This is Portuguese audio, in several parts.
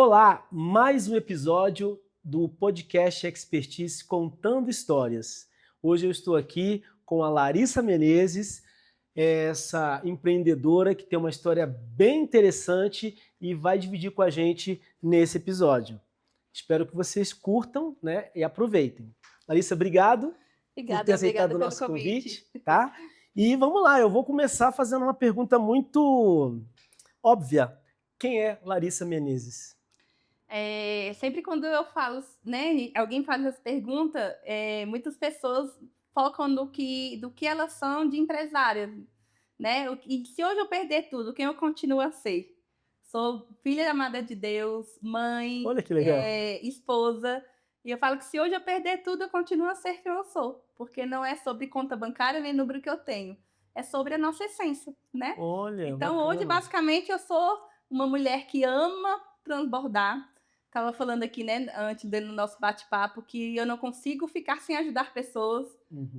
Olá, mais um episódio do podcast Expertise Contando Histórias. Hoje eu estou aqui com a Larissa Menezes, essa empreendedora que tem uma história bem interessante e vai dividir com a gente nesse episódio. Espero que vocês curtam, né, e aproveitem. Larissa, obrigado por ter aceitado Obrigada o pelo nosso convite. convite, tá? E vamos lá, eu vou começar fazendo uma pergunta muito óbvia. Quem é Larissa Menezes? Sempre quando eu falo, né, alguém faz essa pergunta, muitas pessoas focam do que elas são de empresárias, né? E se hoje eu perder tudo, quem eu continuo a ser? Sou filha amada de Deus, mãe, Olha que legal. esposa, e eu falo que se hoje eu perder tudo, eu continuo a ser quem eu sou, porque não é sobre conta bancária nem número que eu tenho, é sobre a nossa essência, né? Olha, Então hoje, bacana. basicamente, eu sou uma mulher que ama transbordar. Estava falando aqui, né, antes no nosso bate-papo, que eu não consigo ficar sem ajudar pessoas,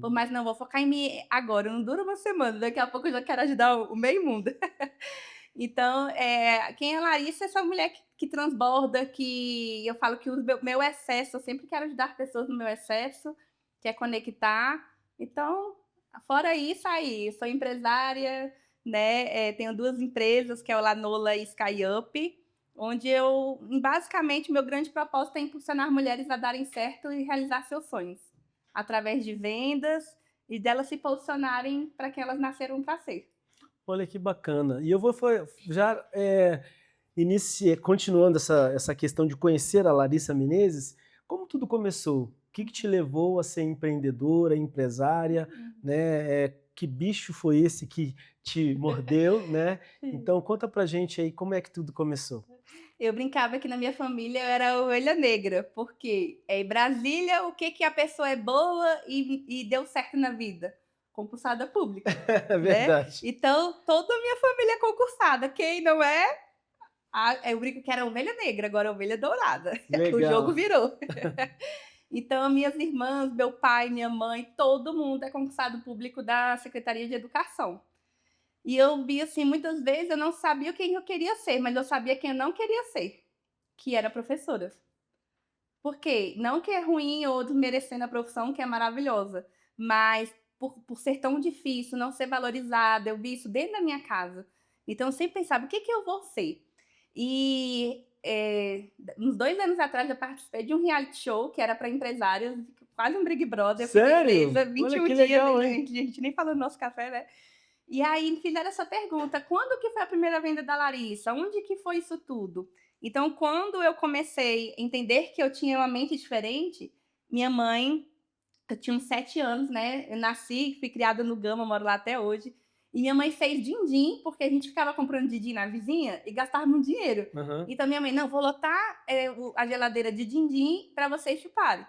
por Uhum. mais não vou focar em mim agora, não dura uma semana, daqui a pouco eu já quero ajudar o meio mundo. Então, quem é Larissa é essa mulher que transborda, que eu falo que o meu excesso, eu sempre quero ajudar pessoas no meu excesso, que é conectar. Então, fora isso aí, sou empresária, né, tenho 2 empresas, que é o Lanola e SkyUp, onde basicamente, meu grande propósito é impulsionar mulheres a darem certo e realizar seus sonhos, através de vendas e delas se posicionarem para quem elas nasceram para ser. Olha que bacana. E eu vou já continuando essa questão de conhecer a Larissa Menezes, como tudo começou? O que te levou a ser empreendedora, empresária, né? Que bicho foi esse que te mordeu, né? Então conta pra gente aí como é que tudo começou. Eu brincava que na minha família eu era a ovelha negra, porque em Brasília, o que a pessoa é boa e deu certo na vida? Concursada pública, É né. verdade. Então toda a minha família é concursada, quem não é, eu brinco que era a ovelha negra, agora é a ovelha dourada, o jogo Legal. virou. Então minhas irmãs, meu pai, minha mãe, todo mundo é concursado público da Secretaria de Educação. E eu vi, assim, muitas vezes eu não sabia quem eu queria ser, mas eu sabia quem eu não queria ser, que era professora. Por quê? Não que é ruim ou desmerecendo a profissão, que é maravilhosa, mas por ser tão difícil, não ser valorizada, eu vi isso dentro da minha casa. Então eu sempre pensava: "O que que eu vou ser?". E, uns 2 anos atrás eu participei de um reality show que era para empresários, quase um Big Brother, eu fiquei Sério? presa Olha 21 que dias, legal, a hein? gente nem falou no nosso café, né. E aí fizeram essa pergunta: "Quando que foi a primeira venda da Larissa? Onde que foi isso tudo?". Então, quando eu comecei a entender que eu tinha uma mente diferente, minha mãe, eu tinha uns 7 anos, né, eu nasci, fui criada no Gama, moro lá até hoje, e minha mãe fez din-din, porque a gente ficava comprando din-din na vizinha e gastava muito dinheiro. Aham. Então minha mãe: "Não, vou lotar, a geladeira de din-din para vocês chuparem".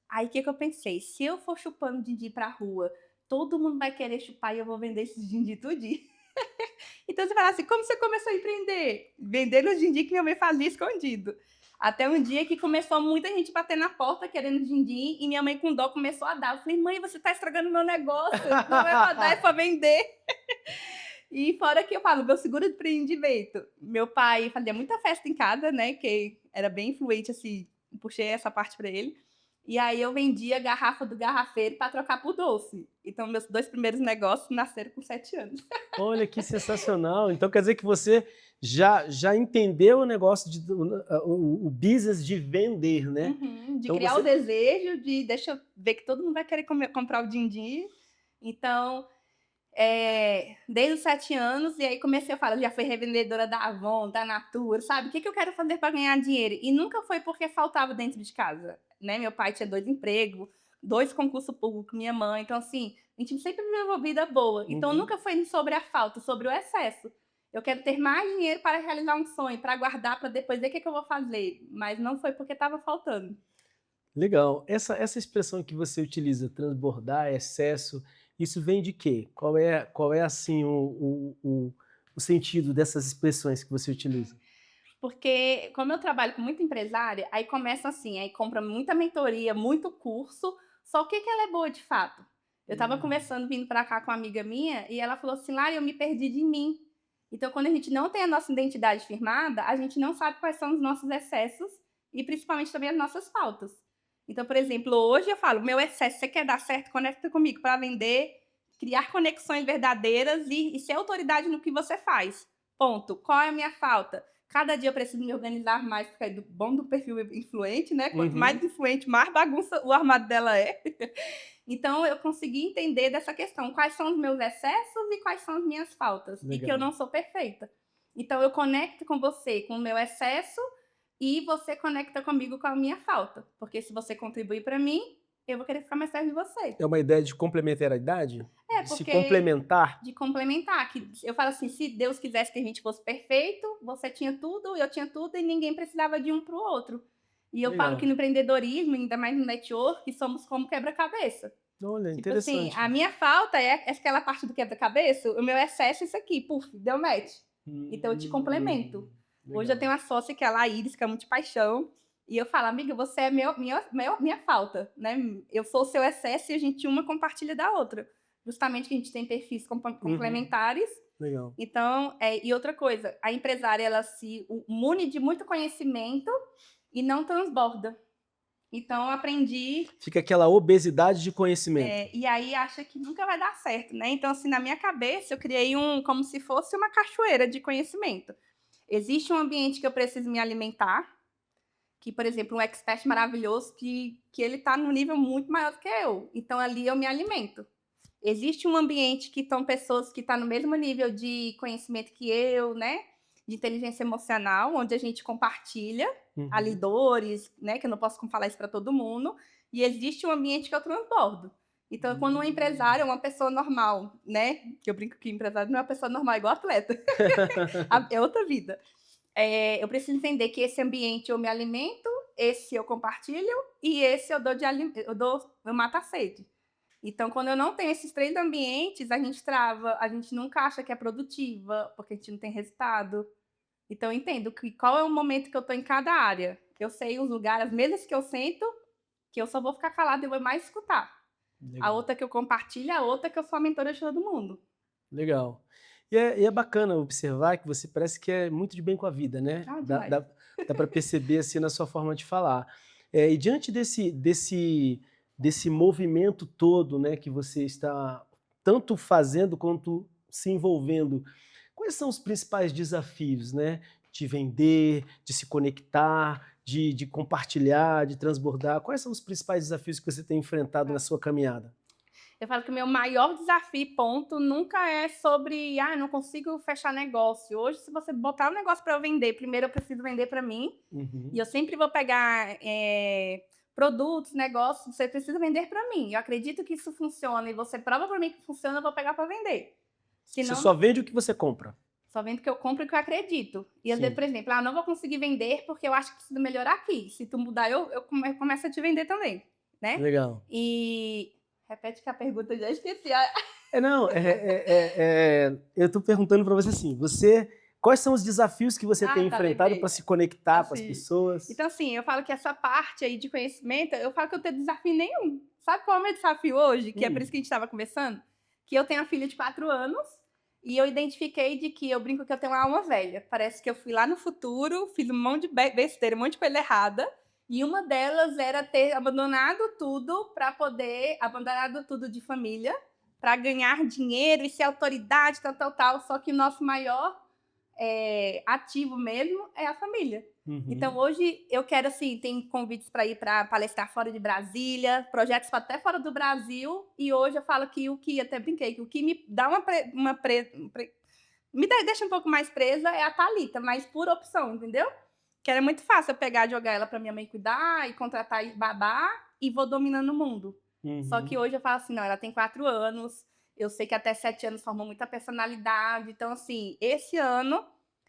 Aí o que que eu pensei: "Se eu for chupando din-din pra rua, todo mundo vai querer chupar e eu vou vender esses din-din tudinho". Então você fala assim: "Como você começou a empreender?". Vendendo os din-din que minha mãe fazia escondido. Até um dia que começou muita gente bater na porta querendo din-din e minha mãe com dó começou a dar. Eu falei: "Mãe, você tá estragando meu negócio, não é pra dar, é pra vender". E fora que eu falo, meu seguro de empreendimento, meu pai fazia muita festa em casa, né, que era bem influente, assim, puxei essa parte pra ele. E aí eu vendia garrafa do garrafeiro para trocar por doce. Então meus 2 primeiros negócios nasceram com 7 anos. Olha que sensacional. Então quer dizer que você já entendeu o negócio o business de vender, né? Uhum, de Então criar o você desejo, de deixa eu ver que todo mundo vai querer comprar o din-din. Então, desde os 7 anos, e aí comecei a falar, já fui revendedora da Avon, da Natura, sabe, o que que eu quero fazer para ganhar dinheiro? E nunca foi porque faltava dentro de casa, né, meu pai tinha 2 empregos, 2 concursos públicos, minha mãe, então assim, a gente sempre viveu uma vida boa, então uhum. nunca foi sobre a falta, sobre o excesso. Eu quero ter mais dinheiro para realizar um sonho, para guardar, para depois ver o que que eu vou fazer, mas não foi porque estava faltando. Legal. Essa expressão que você utiliza, transbordar, excesso, isso vem de quê? Qual é assim o sentido dessas expressões que você utiliza? Porque como eu trabalho com muita empresária, aí começa assim, aí compra muita mentoria, muito curso, só o que que ela é boa de fato? Eu estava Hum. conversando, vindo para cá com uma amiga minha, e ela falou assim: "Lari, eu me perdi de mim". Então, quando a gente não tem a nossa identidade firmada, a gente não sabe quais são os nossos excessos e principalmente também as nossas faltas. Então, por exemplo, hoje eu falo, meu excesso, você quer dar certo, conecta comigo para vender, criar conexões verdadeiras e ser autoridade no que você faz. Ponto. Qual é a minha falta? Cada dia eu preciso me organizar mais, porque é do bom do perfil influente, né? Quanto mais influente, mais bagunça o armário dela é. Então, eu consegui entender dessa questão, quais são os meus excessos e quais são as minhas faltas, e que eu Legal. não sou perfeita. Então, eu conecto com você com o meu excesso e você conecta comigo com a minha falta, porque se você contribuir para mim, eu vou querer ficar mais perto de você. É uma ideia de complementariedade? É, De se porque complementar? de complementar, que eu falo assim, se Deus quisesse que a gente fosse perfeito, você tinha tudo, eu tinha tudo e ninguém precisava de um para o outro. E eu falo Legal. que no empreendedorismo, ainda mais no network, somos como quebra-cabeça. Olha, Tipo assim, interessante. a minha falta é aquela parte do quebra-cabeça, o meu excesso é isso aqui, puf, deu match. Então eu te complemento. Hoje eu Legal. tenho uma sócia que é a Laíris, que é muito de paixão, e eu falo, amiga, você é minha falta, né? Eu sou o seu excesso e a gente uma compartilha da outra. Justamente que a gente tem perfis complementares. Legal. Então, e outra coisa, a empresária, ela se mune de muito conhecimento e não transborda. Então, eu aprendi Fica aquela obesidade de conhecimento. e aí acha que nunca vai dar certo, né? Então, assim, na minha cabeça, eu criei como se fosse uma cachoeira de conhecimento. Existe um ambiente que eu preciso me alimentar, que, por exemplo, um expert maravilhoso que ele está num nível muito maior do que eu. Então, ali eu me alimento. Existe um ambiente que estão pessoas que estão no mesmo nível de conhecimento que eu, né? De inteligência emocional, onde a gente compartilha ali dores, né? Que eu não posso falar isso para todo mundo. E existe um ambiente que eu transbordo. Então, quando um empresário é uma pessoa normal, né? Que eu brinco que empresário não é uma pessoa normal, é igual atleta. É outra vida. Eu preciso entender que esse ambiente eu me alimento, esse eu compartilho e esse eu mato a sede. Então, quando eu não tenho esses 3 ambientes, a gente trava, a gente nunca acha que é produtiva, porque a gente não tem resultado. Então, eu entendo que qual é o momento que eu estou em cada área. Eu sei os lugares, as mesas que eu sento, que eu só vou ficar calada e vou mais escutar. A Legal. outra que eu compartilho, a outra que eu sou a mentora de todo mundo. Legal. E é bacana observar que você parece que é muito de bem com a vida, né? Ah, Dá, demais. dá, dá para perceber assim na sua forma de falar. E diante desse movimento todo, né, que você está tanto fazendo quanto se envolvendo, quais são os principais desafios, né? De vender, de se conectar, de compartilhar, de transbordar. Quais são os principais desafios que você tem enfrentado na sua caminhada? Eu falo que o meu maior desafio, ponto, nunca é sobre, não consigo fechar negócio. Hoje, se você botar um negócio para eu vender, primeiro eu preciso vender para mim. E eu sempre vou pegar produtos, negócios, você precisa vender para mim. Eu acredito que isso funciona e você prova para mim que funciona, eu vou pegar para vender. Você Senão, só vende o que você compra. só vendo que eu compro e que eu acredito. E às vezes, Sim. por exemplo, não vou conseguir vender porque eu acho que precisa melhorar aqui. Se tu mudar, eu começo a te vender também, né? Legal. E repete que a pergunta eu já esqueci. Não, eu estou perguntando para você assim, quais são os desafios que você tem Tá, enfrentado para lembrei. se conectar com as Assim. pessoas? Então, assim, eu falo que essa parte aí de conhecimento, eu falo que eu não tenho desafio nenhum. Sabe qual é o meu desafio hoje? Que é por isso que a gente estava conversando? Que eu tenho uma filha de 4 anos e eu identifiquei de que eu brinco que eu tenho uma alma velha. Parece que eu fui lá no futuro, fiz um monte de besteira, um monte de coisa errada. E uma delas era ter abandonado tudo abandonado tudo de família, para ganhar dinheiro e ser autoridade, tal, tal, tal. Só que o nosso maior ativo mesmo é a família. Então, hoje, eu quero, assim, tem convites para ir para palestrar fora de Brasília, projetos até fora do Brasil, e hoje eu falo que até brinquei, que o que me dá deixa um pouco mais presa é a Thalita, mas por opção, entendeu? Que era muito fácil eu pegar e jogar ela para minha mãe cuidar e contratar babá e vou dominando o mundo. Só que hoje eu falo assim, não, ela tem 4 anos, eu sei que até 7 anos formou muita personalidade. Então, assim, esse ano,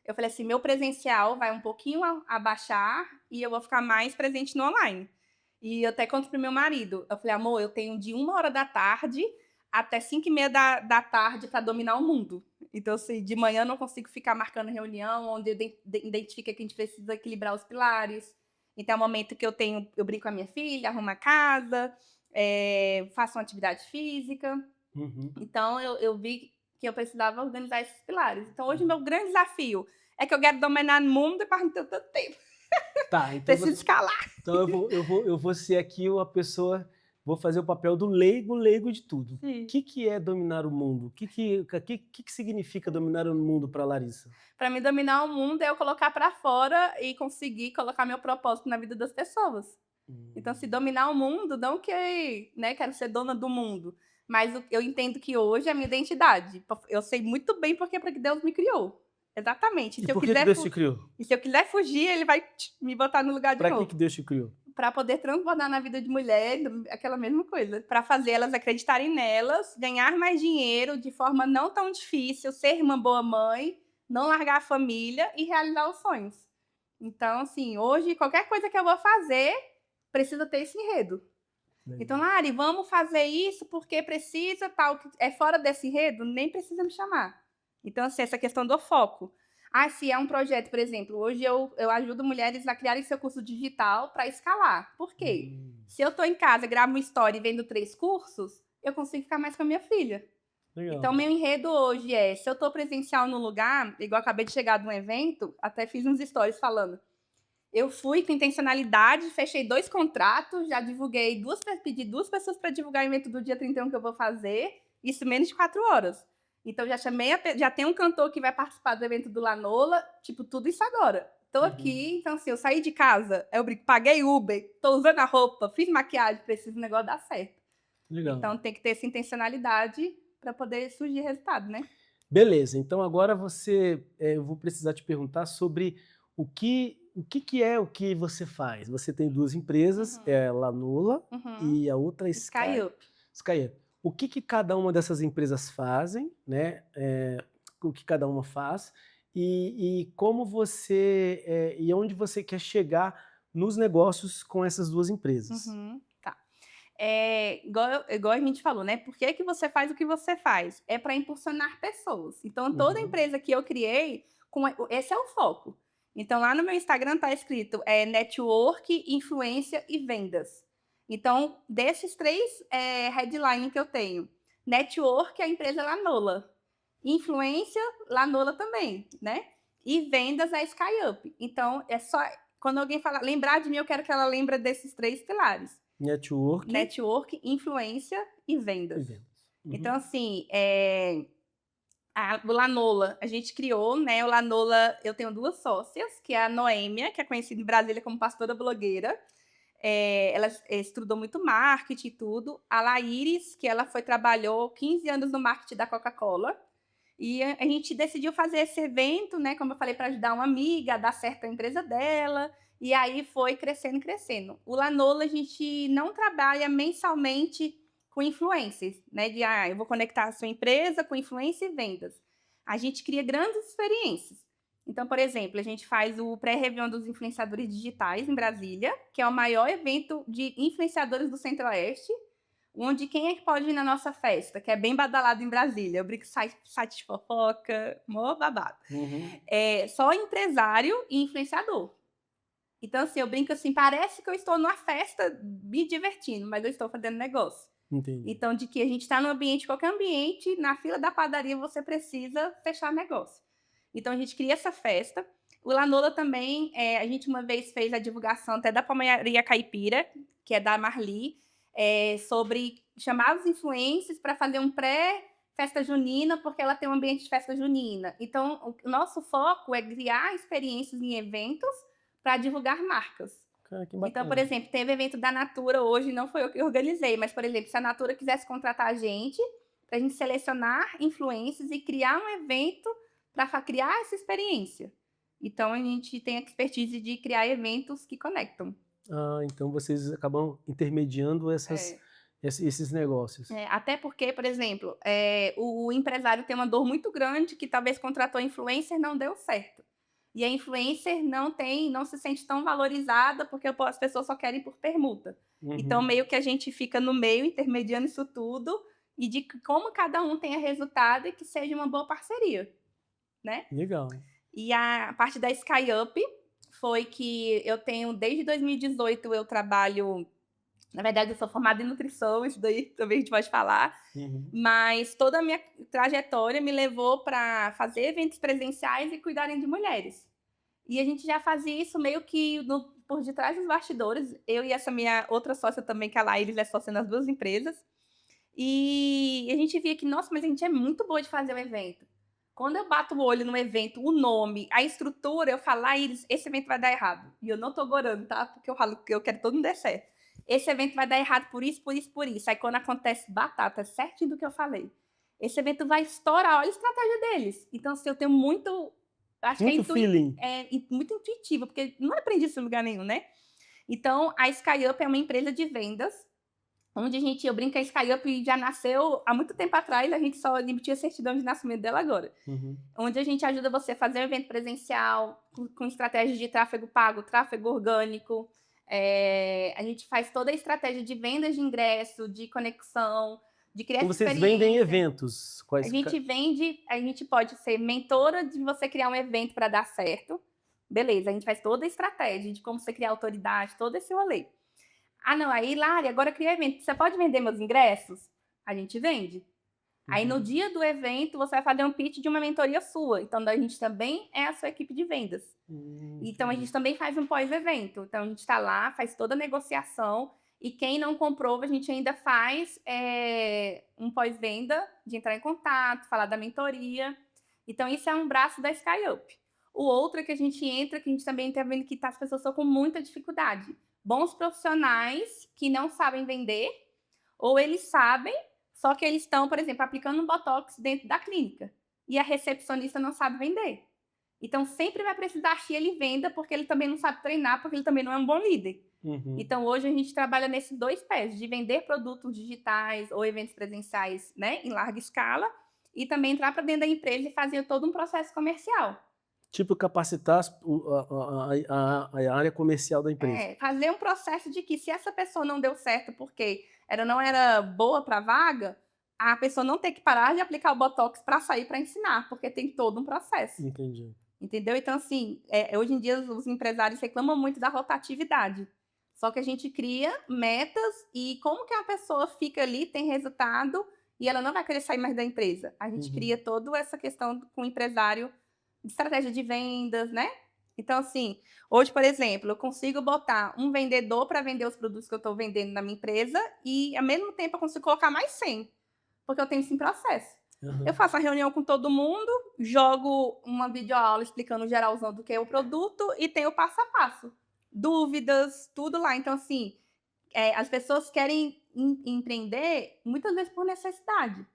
eu falei assim, meu presencial vai um pouquinho abaixar e eu vou ficar mais presente no online. E eu até conto pro meu marido. Eu falei, amor, eu tenho de 1h até 5h30 da tarde para dominar o mundo. Então, assim, de manhã eu não consigo ficar marcando reunião, onde eu identifico que a gente precisa equilibrar os pilares. Então, é o momento que eu brinco com a minha filha, arrumo a casa, faço uma atividade física. Então, eu vi que eu precisava organizar esses pilares. Então, hoje, o meu grande desafio é que eu quero dominar o mundo, mas não tenho tanto tempo. Tá, então, Preciso escalar. então eu vou ser aqui uma pessoa, vou fazer o papel do leigo de tudo. O Sim. que é dominar o mundo? O que significa dominar o mundo para Larissa? Para mim, dominar o mundo é eu colocar para fora e conseguir colocar meu propósito na vida das pessoas. Então, se dominar o mundo, não que, né, quero ser dona do mundo, mas eu entendo que hoje é a minha identidade. Eu sei muito bem porque para que Deus me criou. Exatamente. E por que Deus te criou? E se eu quiser fugir, ele vai me botar no lugar de Para novo. que Deus te criou? Para poder transbordar na vida de mulher, aquela mesma coisa. Para fazer elas acreditarem nelas, ganhar mais dinheiro de forma não tão difícil, ser uma boa mãe, não largar a família e realizar os sonhos. Então, assim, hoje, qualquer coisa que eu vou fazer, precisa ter esse enredo. Então, Lari, vamos fazer isso porque precisa, tal, é fora desse enredo, nem precisa me chamar. Então, assim, essa questão do foco. Se é um projeto, por exemplo, hoje eu ajudo mulheres a criarem seu curso digital para escalar. Por quê? Se eu estou em casa, gravo uma story e vendo 3 cursos, eu consigo ficar mais com a minha filha. Legal. Então, meu enredo hoje é, se eu estou presencial no lugar, igual eu acabei de chegar de um evento, até fiz uns stories falando, eu fui com intencionalidade, fechei 2 contratos, já divulguei pedi 2 pessoas para divulgar o evento do dia 31 que eu vou fazer, isso menos de 4 horas. Então, já tem um cantor que vai participar do evento do Lanola, tipo, tudo isso agora. Tô aqui, então assim, eu saí de casa, eu paguei Uber, tô usando a roupa, fiz maquiagem, preciso o negócio dar certo. Legal. Então, tem que ter essa intencionalidade para poder surgir resultado, né? Beleza, então agora eu vou precisar te perguntar sobre o que é o que você faz. Você tem 2 empresas, é a Lanola e a outra é SkyUp. SkyUp. O que cada uma dessas empresas fazem, né? O que cada uma faz e como você e onde você quer chegar nos negócios com essas 2 empresas. Tá. Igual a gente falou, né? Por que você faz o que você faz? É para impulsionar pessoas. Então, toda empresa que eu criei, esse é o foco. Então, lá no meu Instagram tá escrito network, influência e vendas. Então, desses 3 headlines que eu tenho. Network, a empresa Lanola. Influência, Lanola também, né? E vendas, a SkyUp. Então, é só... Quando alguém fala, lembrar de mim, eu quero que ela lembre desses 3 pilares. Network, influência e vendas. Então, assim, o Lanola, a gente criou, né? O Lanola, eu tenho 2 sócias, que é a Noêmia, que é conhecida em Brasília como pastora blogueira. Ela estudou muito marketing e tudo. A Laíris, que ela trabalhou 15 anos no marketing da Coca-Cola. E a gente decidiu fazer esse evento, né? Como eu falei, para ajudar uma amiga a dar certo a empresa dela. E aí foi crescendo, crescendo. O Lanola, a gente não trabalha mensalmente com influencers, né? Eu vou conectar a sua empresa com influência e vendas. A gente cria grandes experiências. Então, por exemplo, a gente faz o pré-réveillon dos influenciadores digitais em Brasília, que é o maior evento de influenciadores do Centro-Oeste, onde quem é que pode ir na nossa festa, que é bem badalado em Brasília? Eu brinco site de fofoca, mó babado. Só empresário e influenciador. Então, assim, eu brinco assim, parece que eu estou numa festa me divertindo, mas eu estou fazendo negócio. Entendi. Então, de que a gente está no ambiente, qualquer ambiente, na fila da padaria você precisa fechar negócio. Então, a gente cria essa festa. O Lanola também, a gente uma vez fez a divulgação até da Palmaria Caipira, que é da Marli, sobre chamar os influencers para fazer um pré-festa junina, porque ela tem um ambiente de festa junina. Então, o nosso foco é criar experiências em eventos para divulgar marcas. Então, por exemplo, teve evento da Natura hoje, não foi eu que organizei, mas, por exemplo, se a Natura quisesse contratar a gente, para a gente selecionar influencers e criar um evento para criar essa experiência. Então, a gente tem a expertise de criar eventos que conectam. Então vocês acabam intermediando esses negócios. Até porque, por exemplo, o empresário tem uma dor muito grande que talvez contratou influencer e não deu certo. E a influencer não se sente tão valorizada porque as pessoas só querem por permuta. Então, meio que a gente fica no meio, intermediando isso tudo, e de como cada um tenha resultado e que seja uma boa parceria, né? Legal. E a parte da SkyUp foi que eu tenho, desde 2018, eu trabalho Na verdade, eu sou formada em nutrição, isso daí também a gente pode falar. Uhum. Mas toda a minha trajetória me levou para fazer eventos presenciais e cuidarem de mulheres. E a gente já fazia isso meio que por detrás dos bastidores. Eu e essa minha outra sócia também, que é a Laíris, é sócia nas 2 empresas. E a gente via que, nossa, mas a gente é muito boa de fazer o evento. Quando eu bato o olho no evento, o nome, a estrutura, eu falo: "Laíris, esse evento vai dar errado". E eu não tô gorando, tá, porque eu falo que eu quero que todo mundo dê certo. "Esse evento vai dar errado por isso, por isso, por isso". Aí quando acontece, batata, certinho do que eu falei. "Esse evento vai estourar", olha a estratégia deles. Então, assim, eu tenho muito, acho que Muito feeling. muito intuitivo, porque não aprendi isso em lugar nenhum, né. Então, a SkyUp é uma empresa de vendas, onde eu brinco que a SkyUp já nasceu há muito tempo atrás, a gente só emitiu a certidão de nascimento dela agora. Uhum. Onde a gente ajuda você a fazer um evento presencial, com estratégias de tráfego pago, tráfego orgânico. A gente faz toda a estratégia de vendas de ingresso, de conexão, de criar Então essa vocês vendem experiência. eventos? A gente vende, a gente pode ser mentora de você criar um evento para dar certo. Beleza, a gente faz toda a estratégia de como você criar autoridade, todo esse rolê. "Ah, não, aí, Lari, agora eu criei evento, você pode vender meus ingressos?" A gente vende. Aí, no Uhum. dia do evento, você vai fazer um pitch de uma mentoria sua. Então, a gente também é a sua equipe de vendas. Então, a Entendi. gente também faz um pós-evento. Então, a gente está lá, faz toda a negociação. E quem não comprou, a gente ainda faz um pós-venda, de entrar em contato, falar da mentoria. Então, isso é um braço da SkyUp. O outro é que a gente entra, que a gente também está vendo que as pessoas estão com muita dificuldade. Bons profissionais que não sabem vender, ou eles sabem, só que eles estão, por exemplo, aplicando um botox dentro da clínica. E a recepcionista não sabe vender. Então, sempre vai precisar que ele venda, porque ele também não sabe treinar, porque ele também não é um bom líder. Uhum. Então, hoje a gente trabalha nesses 2 pés, de vender produtos digitais ou eventos presenciais, né, em larga escala, e também entrar para dentro da empresa e fazer todo um processo comercial. Tipo capacitar a área comercial da empresa. Fazer um processo de que, se essa pessoa não deu certo porque ela não era boa para a vaga, a pessoa não tem que parar de aplicar o botox para sair para ensinar, porque tem todo um processo. Entendi. Entendeu? Então, assim, hoje em dia os empresários reclamam muito da rotatividade. Só que a gente cria metas e como que a pessoa fica ali, tem resultado e ela não vai querer sair mais da empresa. A gente Uhum. cria toda essa questão com o empresário, de estratégia de vendas, né? Então, assim, hoje, por exemplo, eu consigo botar um vendedor para vender os produtos que eu estou vendendo na minha empresa e, ao mesmo tempo, eu consigo colocar mais 100, porque eu tenho isso em processo. Eu Aham. faço a reunião com todo mundo, jogo uma videoaula explicando geralzão do que é o produto e tem o passo a passo. Dúvidas, tudo lá. Então, assim, as pessoas querem empreender muitas vezes por necessidade,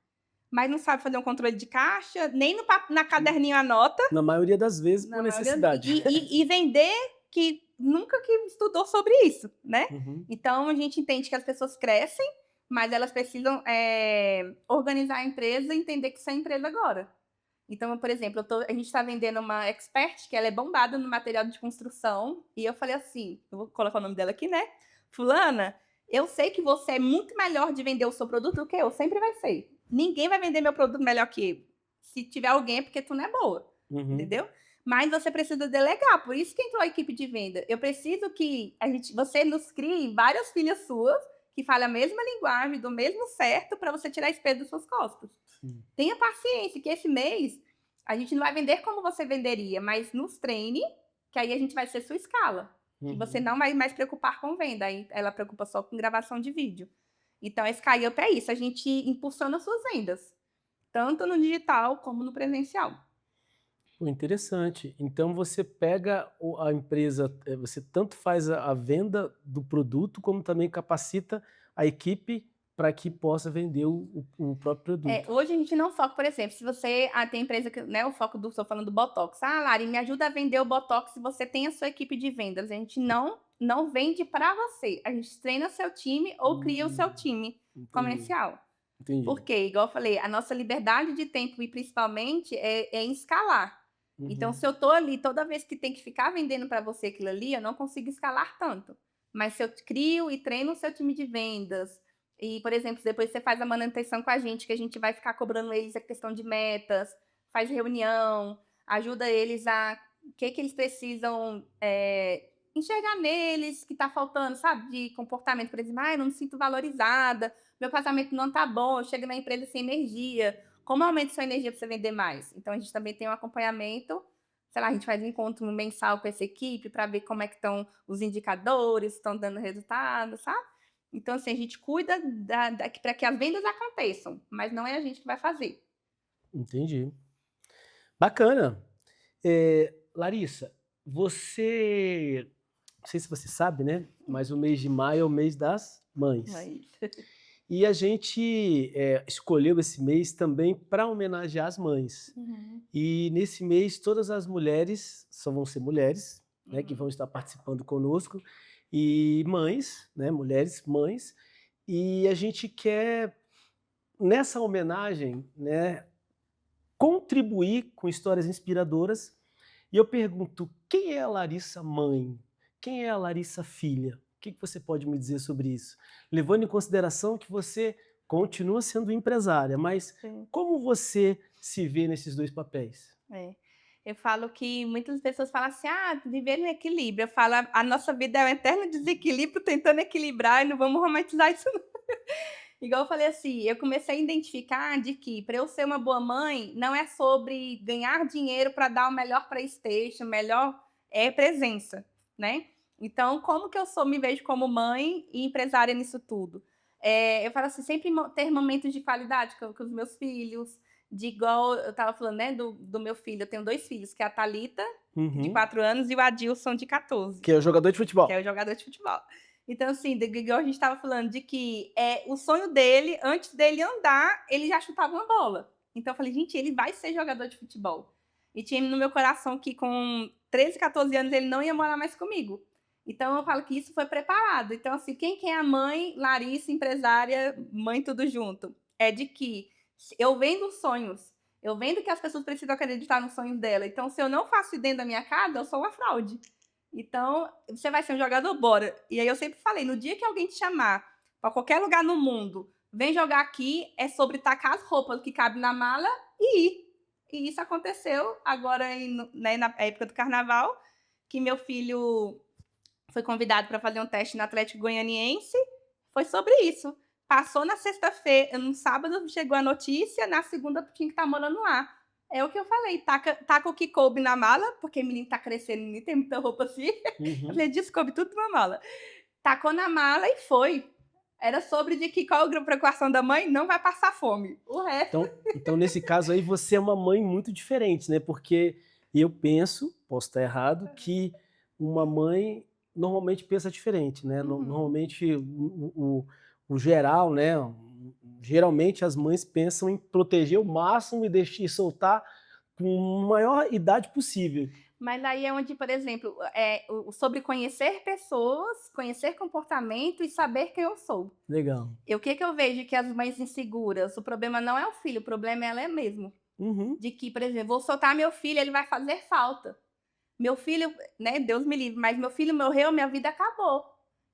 mas não sabe fazer um controle de caixa, nem na caderninho anota, Na maioria das vezes por na maioria, necessidade. e vender que nunca que estudou sobre isso, né? Uhum. Então, a gente entende que as pessoas crescem, mas elas precisam organizar a empresa e entender que isso é empresa agora. Então, por exemplo, a gente está vendendo uma expert, que ela é bombada no material de construção, e eu falei assim, eu vou colocar o nome dela aqui, né? Fulana, eu sei que você é muito melhor de vender o seu produto do que eu, sempre vai ser. Ninguém vai vender meu produto melhor que eu. Se tiver alguém é porque tu não é boa, Uhum. entendeu? Mas você precisa delegar, por isso que entrou a equipe de venda. Eu preciso que você nos crie várias filhas suas que falem a mesma linguagem, do mesmo certo, para você tirar esse peso das suas costas. Sim. Tenha paciência, que esse mês a gente não vai vender como você venderia, mas nos treine, que aí a gente vai ser sua escala. E você Uhum. não vai mais preocupar com venda, aí ela preocupa só com gravação de vídeo. Então, a SkyUp é isso, a gente impulsiona suas vendas, tanto no digital como no presencial. Pô, interessante. Então você pega a empresa, você tanto faz a venda do produto, como também capacita a equipe para que possa vender o próprio produto. Hoje a gente não foca, por exemplo, se você tem empresa que, né, o foco estou falando do Botox. Ah, Lari, me ajuda a vender o Botox se você tem a sua equipe de vendas. A gente não vende para você. A gente treina seu time ou cria o seu time Entendi, comercial. entendi. Porque, igual eu falei, a nossa liberdade de tempo e principalmente é em escalar. Então, Uhum. se eu estou ali toda vez que tem que ficar vendendo para você aquilo ali, eu não consigo escalar tanto. Mas se eu crio e treino o seu time de vendas, e, por exemplo, depois você faz a manutenção com a gente, que a gente vai ficar cobrando eles a questão de metas, faz reunião, ajuda eles o que eles precisam enxergar neles que tá faltando, sabe, de comportamento, por exemplo: "Ai, eu não me sinto valorizada, meu casamento não tá bom, eu chego na empresa sem energia. Como eu aumento sua energia para você vender mais?". Então a gente também tem um acompanhamento, sei lá, a gente faz um encontro mensal com essa equipe para ver como é que estão os indicadores, estão dando resultado, sabe. Então, assim, a gente cuida da para que as vendas aconteçam, mas não é a gente que vai fazer. Entendi. Bacana. Larissa, você não sei se você sabe, né, mas o mês de maio é o mês das mães. Mas E a gente, escolheu esse mês também para homenagear as mães. Uhum, E nesse mês todas as mulheres, só vão ser mulheres, né, que vão uhum. estar participando conosco, e mães, né, mulheres mães, e a gente quer, nessa homenagem, né, contribuir com histórias inspiradoras. E eu pergunto: quem é a Larissa mãe? Quem é a Larissa filha? O que você pode me dizer sobre isso? Levando em consideração que você continua sendo empresária, mas Sim, como você se vê nesses 2 papéis? é. Eu falo que muitas pessoas falam assim: "Ah, viver no equilíbrio". Eu falo: "A nossa vida é um eterno desequilíbrio tentando equilibrar e não vamos romantizar isso não". Igual eu falei assim, eu comecei a identificar de que para eu ser uma boa mãe, não é sobre ganhar dinheiro para dar o melhor PlayStation, melhor presença, né. Então como que eu sou me vejo como mãe e empresária nisso tudo? Eu falo assim, sempre ter momentos de qualidade com os meus filhos, de igual eu estava falando, né, do meu filho, eu tenho 2 filhos, que é a Thalita, de Uhum. 4 anos, e o Adilson, de 14. Que é o jogador de Que é futebol. o jogador de futebol. Então, assim, igual a gente estava falando, de que o sonho dele, antes dele andar, ele já chutava uma bola. Então eu falei: "Gente, ele vai ser jogador de futebol". E tinha no meu coração que com 13, 14 anos ele não ia morar mais comigo. Então eu falo que isso foi preparado. Então, assim, quem que é a mãe Larissa, empresária, mãe tudo junto? É de que eu vendo sonhos, eu vendo que as pessoas precisam acreditar nos sonhos dela. Então, se eu não faço isso dentro da minha casa, eu sou uma fraude. Então, você vai ser um jogador, bora. E aí eu sempre falei, no dia que alguém te chamar para qualquer lugar no mundo, vem jogar aqui, é sobre tacar as roupas que cabem na mala e ir. E isso aconteceu agora né, na época do carnaval, que meu filho foi convidado para fazer um teste no Atlético Goianiense, foi sobre isso. Passou na sexta-feira, no sábado chegou a notícia, na segunda tinha que estar morando lá. É o que eu falei, taca o que coube na mala, porque menino tá crescendo, nem tem muita roupa assim. Eu Uhum. falei: "Disso coube tudo na mala". Tacou na mala e foi. Era sobre de que qual a preocupação da mãe? Não vai passar fome. O resto Então nesse caso aí você é uma mãe muito diferente, né, porque eu penso, posso estar errado, que uma mãe normalmente pensa diferente, né, uhum. normalmente o geral, né, geralmente as mães pensam em proteger o máximo e deixar e soltar com a maior idade possível. Mas aí é onde, por exemplo, sobre conhecer pessoas, conhecer comportamento e saber quem eu sou. Legal. E o que que eu vejo que as mães inseguras, o problema não é o filho, o problema é ela mesmo. Uhum. De que, por exemplo, vou soltar meu filho, ele vai fazer falta. Meu filho, né, Deus me livre, mas meu filho morreu, minha vida acabou.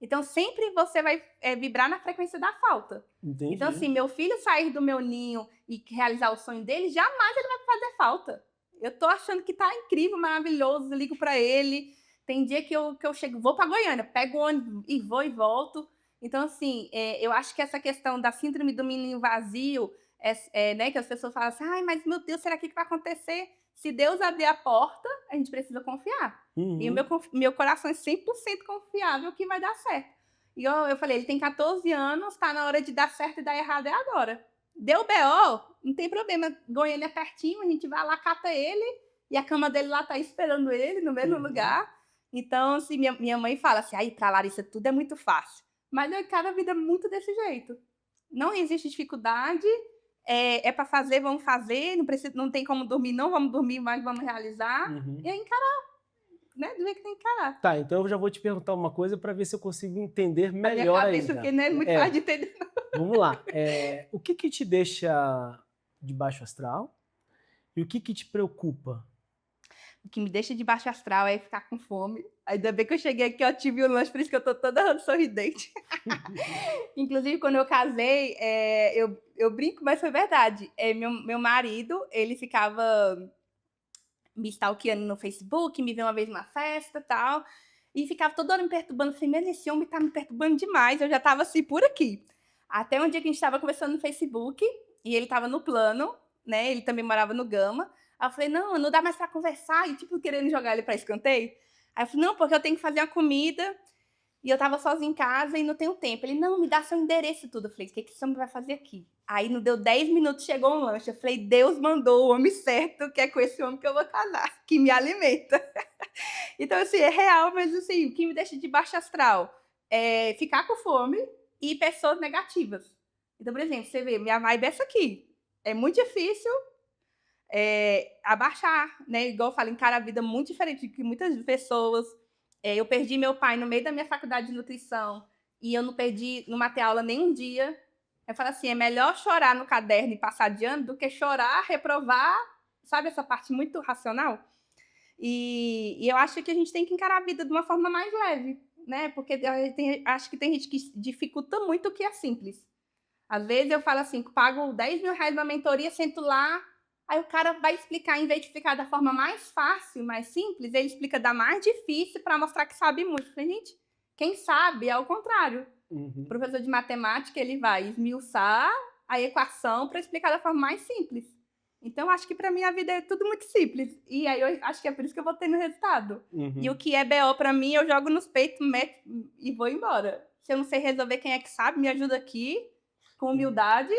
Então sempre você vai, vibrar na frequência da falta. Então, Entendi. assim, meu filho sair do meu ninho e realizar o sonho dele, jamais ele vai fazer falta. Eu tô achando que tá incrível, maravilhoso, ligo pra ele. Tem dia que eu chego, vou pra Goiânia, pego o ônibus e vou e volto. Então, assim, eu acho que essa questão da síndrome do menino vazio, né, que as pessoas falam assim: "Ai, mas meu Deus, será que vai acontecer?". Se Deus abrir a porta, a gente precisa confiar. E o Uhum. meu coração é 100% confiável que vai dar certo. E eu falei: "Ele tem 14 anos, tá na hora de dar certo e dar errado é agora". Deu BO, não tem problema, Goiânia é pertinho, a gente vai lá, cata ele, e a cama dele lá tá esperando ele, no mesmo Uhum. lugar. Então, assim, minha mãe fala assim: "Ai, pra Larissa tudo é muito fácil". Mas eu encaro a vida muito desse jeito. Não existe dificuldade, é para fazer, vamos fazer, não tem como dormir, não vamos dormir, mas vamos realizar. E Uhum. aí encarar, né, do jeito que tem que encarar. Tá, então eu já vou te perguntar uma coisa para ver se eu consigo entender A minha melhor cabeça, ainda. porque não é muito fácil É, de entender. vamos lá. O que que te deixa de baixo astral e o que que te preocupa? O que me deixa de baixo astral é ficar com fome. Ainda bem que eu cheguei aqui, eu tive o lanche, por isso que eu tô toda sorridente. Inclusive, quando eu casei, eu brinco, mas foi verdade. Meu marido, ele ficava me stalkeando no Facebook, me viu uma vez numa festa, tal. E ficava toda hora me perturbando. Eu falei, mano, esse homem tá me perturbando demais. Eu já tava assim, por aqui. Até um dia que a gente tava conversando no Facebook, e ele tava no plano, né? Ele também morava no Gama. Aí eu falei, não dá mais pra conversar. E, tipo, querendo jogar ele pra escanteio. Aí eu falei, não, porque eu tenho que fazer uma comida. E eu tava sozinha em casa e não tenho tempo. Ele, não, me dá seu endereço e tudo. Eu falei, o que esse homem vai fazer aqui? Aí não deu 10 minutos, chegou um lanche. Eu falei, Deus mandou o homem certo, que é com esse homem que eu vou casar, que me alimenta. Então, assim, é real, mas assim, o que me deixa de baixo astral é ficar com fome e pessoas negativas. Então, por exemplo, você vê, minha vibe é essa aqui. É muito difícil abaixar, né? Igual eu falo, encarar a vida muito diferente do que muitas pessoas. Eu perdi meu pai no meio da minha faculdade de nutrição e eu não matei aula nem um dia. Eu falo assim, é melhor chorar no caderno e passar de ano do que chorar, reprovar, sabe essa parte muito racional? E eu acho que a gente tem que encarar a vida de uma forma mais leve, né? Porque acho que tem gente que dificulta muito o que é simples. Às vezes eu falo assim, pago 10 mil reais na mentoria, sento lá, aí o cara vai explicar, em vez de explicar da forma mais fácil, mais simples, ele explica da mais difícil para mostrar que sabe muito. Eu falei, gente, quem sabe é o contrário. O professor de matemática, ele vai esmiuçar a equação para explicar da forma mais simples. Então, acho que para mim a vida é tudo muito simples. E aí eu acho que é por isso que eu vou tendo resultado. E o que é BO para mim, eu jogo nos peitos, meto e vou embora. Se eu não sei resolver, quem é que sabe, me ajuda aqui, com humildade,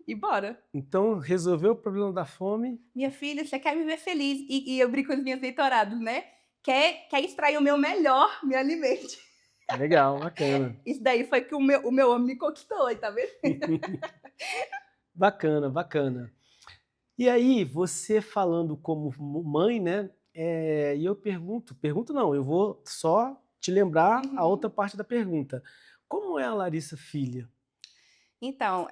e bora. Então, resolveu o problema da fome? Minha filha, você quer me ver feliz. E eu brinco com as minhas leitoradas, né? Quer extrair o meu melhor, me alimente. Legal, bacana. Isso daí foi que o meu homem me conquistou, tá vendo? Bacana, bacana. E aí, você falando como mãe, né? E eu pergunto não, eu vou só te lembrar a outra parte da pergunta. Como é a Larissa filha? Então,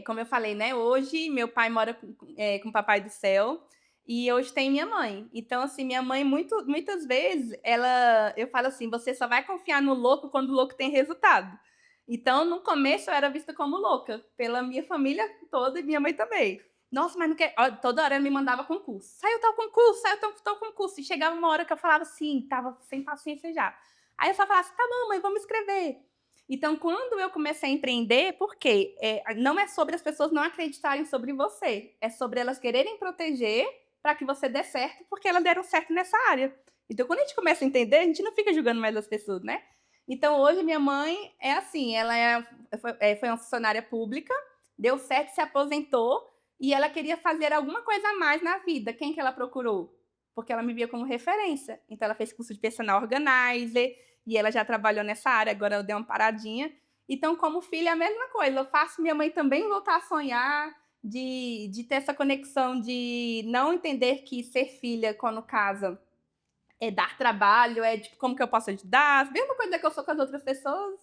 como eu falei, né? Hoje meu pai mora com o Papai do Céu e hoje tem minha mãe. Então, assim, minha mãe muitas vezes eu falo assim, você só vai confiar no louco quando o louco tem resultado. Então, no começo eu era vista como louca pela minha família toda e minha mãe também. Nossa, mas não quer. Ó, toda hora ela me mandava concurso. Saiu tal concurso, saiu tal concurso. E chegava uma hora que eu falava assim, tava sem paciência já. Aí eu só falava assim, tá bom, mãe, vamos escrever. Então, quando eu comecei a empreender, por quê? Não é sobre as pessoas não acreditarem sobre você, é sobre elas quererem proteger para que você dê certo, porque elas deram certo nessa área. Então, quando a gente começa a entender, a gente não fica julgando mais as pessoas, né? Então, hoje, minha mãe é assim, ela foi uma funcionária pública, deu certo, se aposentou, e ela queria fazer alguma coisa a mais na vida. Quem que ela procurou? Porque ela me via como referência. Então, ela fez curso de personal organizer, e ela já trabalhou nessa área, agora ela deu uma paradinha. Então, como filha, é a mesma coisa. Eu faço minha mãe também voltar a sonhar, de ter essa conexão de não entender que ser filha, quando casa, é dar trabalho, é tipo, como que eu posso ajudar? A mesma coisa que eu sou com as outras pessoas.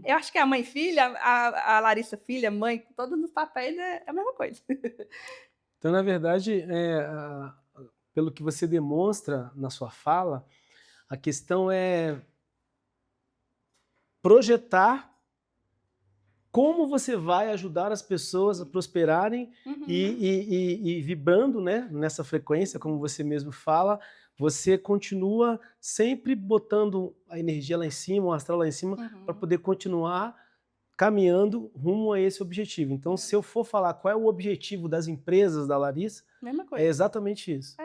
Eu acho que a mãe filha, a Larissa filha, mãe, todos os papéis é a mesma coisa. Então, na verdade, pelo que você demonstra na sua fala, a questão é projetar como você vai ajudar as pessoas a prosperarem e vibrando, né, nessa frequência, como você mesmo fala, você continua sempre botando a energia lá em cima, o astral lá em cima, para poder continuar caminhando rumo a esse objetivo. Então, se eu for falar qual é o objetivo das empresas da Larissa, Mesma coisa. é exatamente isso.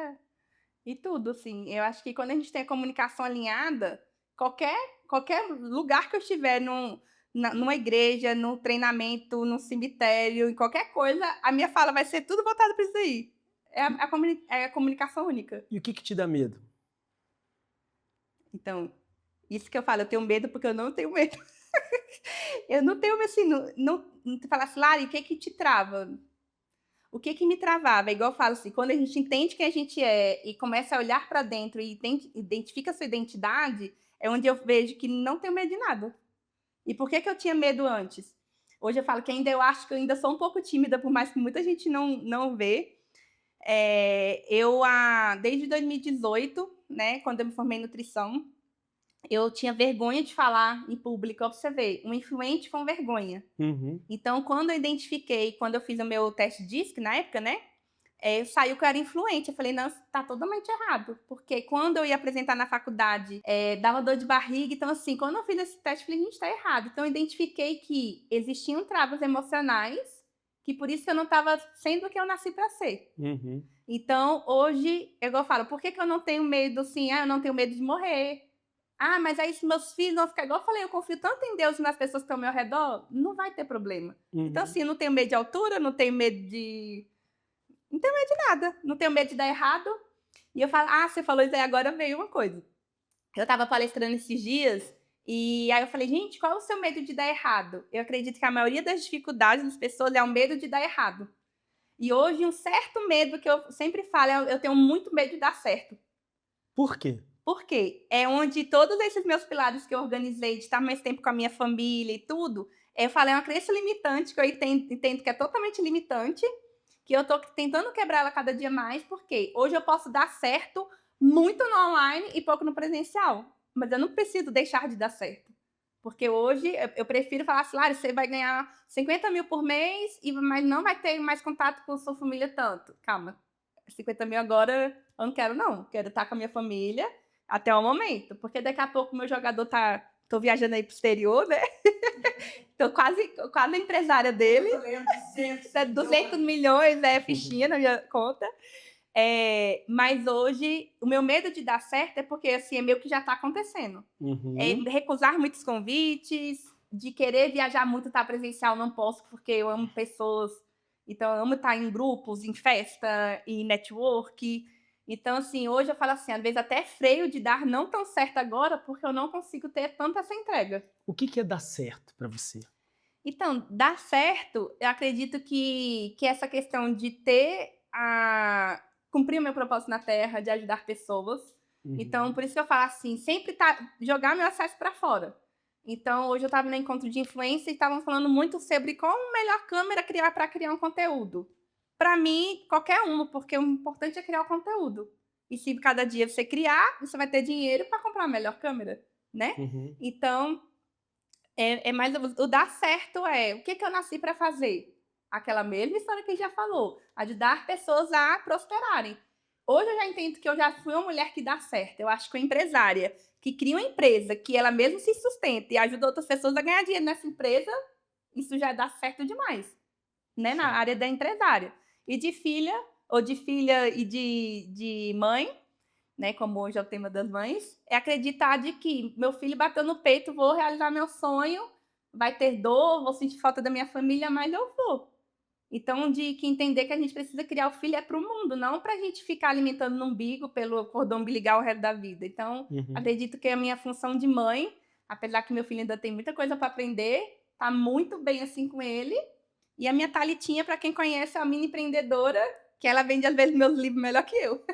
E tudo, assim. Eu acho que quando a gente tem a comunicação alinhada, qualquer lugar que eu estiver, numa igreja, num treinamento, num cemitério, em qualquer coisa, a minha fala vai ser tudo voltado para isso aí. É a comunicação única. E o que te dá medo? Então, isso que eu falo, eu tenho medo porque eu não tenho medo. Eu não tenho, assim, não falar assim, Lari, o que te trava? O que me travava? É igual eu falo assim, quando a gente entende quem a gente é e começa a olhar para dentro e identifica a sua identidade, é onde eu vejo que não tenho medo de nada. E por que eu tinha medo antes? Hoje eu falo que eu acho que eu ainda sou um pouco tímida, por mais que muita gente não vê. Desde 2018, né, quando eu me formei em nutrição, eu tinha vergonha de falar em público. Ó, pra você ver, um influente com vergonha. Então, quando eu identifiquei, quando eu fiz o meu teste DISC na época, né, saiu que eu era influente. Eu falei: "Não, tá totalmente errado", porque quando eu ia apresentar na faculdade, dava dor de barriga. Então, assim, quando eu fiz esse teste, eu falei: "Gente, tá errado". Então eu identifiquei que existiam travas emocionais, que por isso que eu não estava sendo o que eu nasci para ser. Uhum. Então, hoje, é igual eu falo, por que que eu não tenho medo, assim, eu não tenho medo de morrer. Mas aí se meus filhos vão ficar igual eu falei, eu confio tanto em Deus e nas pessoas que estão ao meu redor, não vai ter problema. Então, Uhum. assim, eu não tenho medo de altura, não tenho medo de nada, não tenho medo de dar errado. E eu falo: "Você falou isso aí, agora veio uma coisa". Eu estava palestrando esses dias, e aí eu falei: "Gente, qual é o seu medo de dar errado?". Eu acredito que a maioria das dificuldades das pessoas é o medo de dar errado. E hoje um certo medo que eu sempre falo é eu tenho muito medo de dar certo. Por quê? Por quê? É onde todos esses meus pilares que eu organizei, de estar mais tempo com a minha família e tudo, eu falei, é uma crença limitante que eu entendo que é totalmente limitante, que eu tô tentando quebrar ela cada dia mais, porque hoje eu posso dar certo muito no online e pouco no presencial, mas eu não preciso deixar de dar certo. Porque hoje eu prefiro falar assim: "Lari, você vai ganhar 50.000 por mês, mas não vai ter mais contato com sua família tanto". Calma, 50.000 agora eu não quero não, quero estar com a minha família até o momento, porque daqui a pouco o meu jogador tô viajando aí para o exterior, né, tô quase empresária dele. 200 milhões, Uhum. fichinha na minha conta. Mas hoje o meu medo de dar certo é porque, assim, é meio que já está acontecendo. Uhum. Recusar muitos convites, de querer viajar muito, estar presencial, não posso, porque eu amo pessoas, então eu amo estar em grupos, em festa, em network. Então, assim, hoje eu falo assim, às vezes até freio de dar não tão certo agora, porque eu não consigo ter tanta essa entrega. O que que é dar certo para você? Então, dar certo, eu acredito que essa questão de cumprir o meu propósito na Terra, de ajudar pessoas. Então, Uhum. por isso que eu falo assim, sempre jogar meu acesso para fora. Então, hoje eu estava no encontro de influência e estavam falando muito sobre qual a melhor câmera criar para criar um conteúdo. Para mim, qualquer uma, porque o importante é criar o conteúdo. E se cada dia você criar, você vai ter dinheiro para comprar a melhor câmera, né? Uhum. Então, é mais o dar certo o que eu nasci para fazer? Aquela mesma história que a gente já falou, ajudar pessoas a prosperarem. Hoje eu já entendo que eu já fui uma mulher que dá certo. Eu acho que uma empresária que cria uma empresa, que ela mesma se sustenta e ajuda outras pessoas a ganhar dinheiro nessa empresa, isso já dá certo demais, né, na Certo. área da empresária. E de filha, ou de filha e de mãe, né, como hoje é o tema das mães, é acreditar de que meu filho bateu no peito, vou realizar meu sonho, vai ter dor, vou sentir falta da minha família, mas eu vou. Então, de que entender que a gente precisa criar o filho é para o mundo, não para a gente ficar alimentando no umbigo pelo cordão umbilical o resto da vida. Então, Uhum. acredito que a minha função de mãe, apesar que meu filho ainda tem muita coisa para aprender, tá muito bem assim com ele. E a minha Thalitinha, para quem conhece, é uma mini empreendedora, que ela vende às vezes meus livros melhor que eu.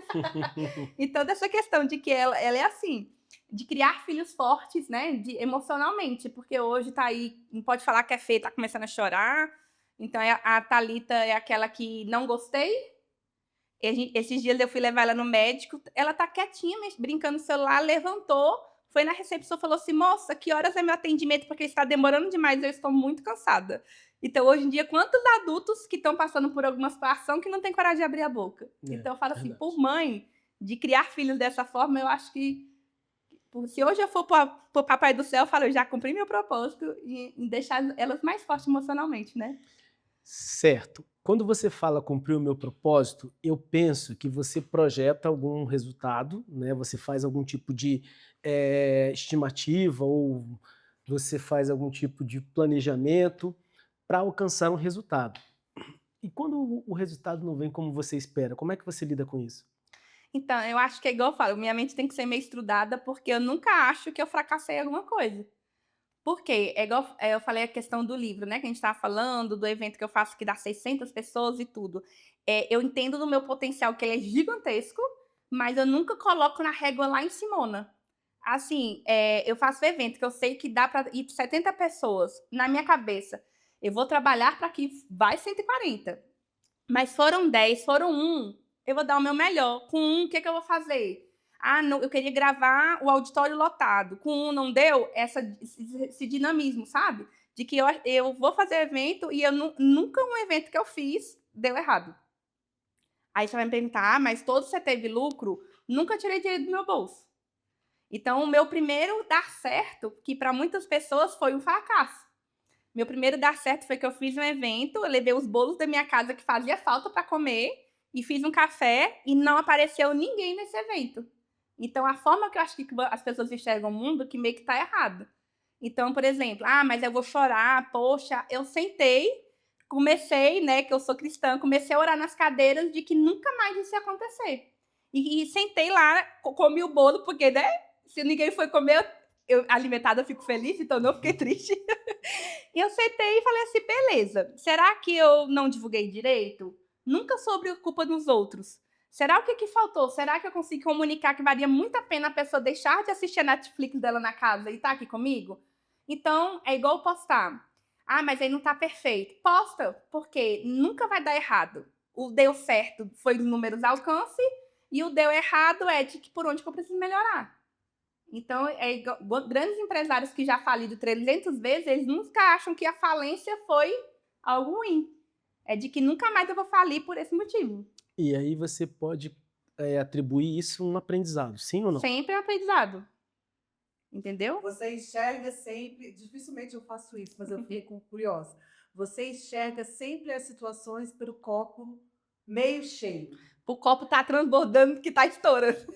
Então, dessa questão de que ela é assim, de criar filhos fortes, né, emocionalmente, porque hoje tá aí, não pode falar que é feia, tá começando a chorar. Então, a Thalita é aquela que não gostei. Esses dias eu fui levar ela no médico, ela tá quietinha, brincando no celular, levantou, foi na recepção, falou assim: "Moça, que horas é meu atendimento? Porque está demorando demais, eu estou muito cansada". Então, hoje em dia, quantos adultos que estão passando por alguma situação que não tem coragem de abrir a boca? É, Então eu falo assim, por verdade. mãe, de criar filhos dessa forma, eu acho que se hoje eu for para o papai do céu, eu falo: "Eu já cumpri meu propósito em deixar elas mais fortes emocionalmente", né. Certo. Quando você fala cumprir o meu propósito, eu penso que você projeta algum resultado, né? Você faz algum tipo de estimativa ou você faz algum tipo de planejamento para alcançar um resultado. E quando o resultado não vem como você espera, como é que você lida com isso? Então, eu acho que é igual eu falo, minha mente tem que ser meio estudada, porque eu nunca acho que eu fracassei em alguma coisa. Por quê? É igual, eu falei a questão do livro, né, que a gente estava falando, do evento que eu faço que dá 600 pessoas e tudo. Eu entendo do meu potencial que ele é gigantesco, mas eu nunca coloco na régua lá em cimona. Assim, eu faço evento que eu sei que dá para ir 70 pessoas, na minha cabeça, eu vou trabalhar para que vai 140. Mas foram 10, foram um, eu vou dar o meu melhor. Com um, o que que eu vou fazer? Não, eu queria gravar o auditório lotado. Com um não deu, esse dinamismo, sabe? De que eu vou fazer evento e eu nunca um evento que eu fiz deu errado. Aí você vai me perguntar, mas todo você teve lucro? Nunca tirei dinheiro do meu bolso. Então, o meu primeiro dar certo, que para muitas pessoas foi um fracasso. Meu primeiro dar certo foi que eu fiz um evento, eu levei os bolos da minha casa que fazia falta para comer e fiz um café e não apareceu ninguém nesse evento. Então, a forma que eu acho que as pessoas enxergam o mundo que meio que tá errado. Então, por exemplo, mas eu vou chorar, poxa, eu sentei, comecei, né, que eu sou cristã, comecei a orar nas cadeiras de que nunca mais isso ia acontecer. E sentei lá, comi o bolo, porque, né, se ninguém foi comer, eu alimentada eu fico feliz, então não fiquei triste. E eu sentei e falei assim, beleza, será que eu não divulguei direito? Nunca sobre culpa dos outros. Será o que faltou? Será que eu consegui comunicar que valia muito a pena a pessoa deixar de assistir a Netflix dela na casa e estar aqui comigo? Então, é igual postar. Mas aí não tá perfeito. Posta, porque nunca vai dar errado. O deu certo foi os números alcance e o deu errado é de que por onde que eu preciso melhorar. Então, grandes empresários que já faliram 300 vezes, eles nunca acham que a falência foi algo ruim. É de que nunca mais eu vou falir por esse motivo. E aí você pode atribuir isso a um aprendizado, sim ou não? Sempre é um aprendizado. Entendeu? Você enxerga sempre, dificilmente eu faço isso, mas eu fico curiosa. Você enxerga sempre as situações pelo copo meio cheio. O copo tá transbordando que tá estourando.